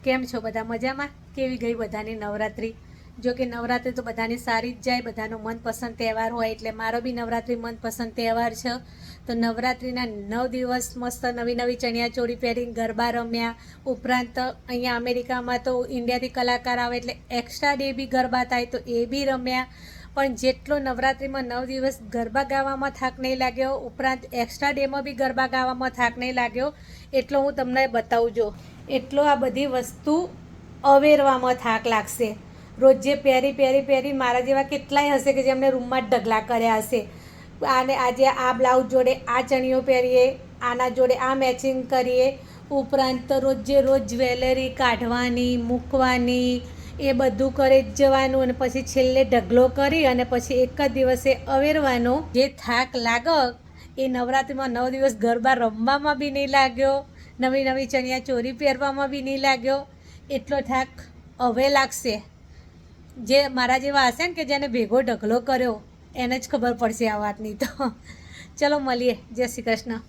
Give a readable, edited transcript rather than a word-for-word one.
કેમ છો બધા? મજામાં? કેવી ગઈ બધાની નવરાત્રિ? જો કે નવરાત્રિ તો બધાની સારી જ જાય, બધાનો મનપસંદ તહેવાર હોય, એટલે મારો બી નવરાત્રિ મનપસંદ તહેવાર છે. તો નવરાત્રિના 9 દિવસ મસ્ત નવી નવી ચણિયાચોળી પહેરીને ગરબા રમ્યા. ઉપરાંત અહીંયા અમેરિકામાં તો ઇન્ડિયાથી કલાકાર આવે એટલે એક્સ્ટ્રા ડે બી ગરબા થાય, તો એ બી રમ્યા. પણ જેટલો નવરાત્રિમાં 9 દિવસ ગરબા ગાવામાં થાક નહીં લાગ્યો, ઉપરાંત એક્સ્ટ્રા ડેમાં બી ગરબા ગાવામાં થાક નહીં લાગ્યો, એટલો હું તમને બતાવું જો. એટલો આ બધી વસ્તુ અવેરવામાં થાક લાગશે. રોજે પહેરી મારા જેવા કેટલાય હશે કે જેમને રૂમમાં જ ઢગલા કર્યા હશે. આને આજે આ બ્લાઉઝ જોડે આ ચણિયો પહેરીએ, આના જોડે આ મેચિંગ કરીએ. ઉપરાંત રોજે રોજ જ્વેલરી કાઢવાની, મૂકવાની, એ બધું કરી જ જવાનું, અને પછી છેલ્લે ઢગલો કરી અને પછી એક જ દિવસે અવેરવાનો. જે થાક લાગે એ નવરાત્રિમાં 9 દિવસ ગરબા રમવામાં બી નહીં લાગ્યો, નવી નવી ચણિયા ચોરી પહેરવામાં બી નહીં લાગ્યો. એટલો થાક હવે લાગશે. જે મારા જેવા હશે ને કે જેને ભેગો ઢગલો કર્યો એને જ ખબર પડશે આ વાતની. તો ચલો મળીએ. જય શ્રી કૃષ્ણ.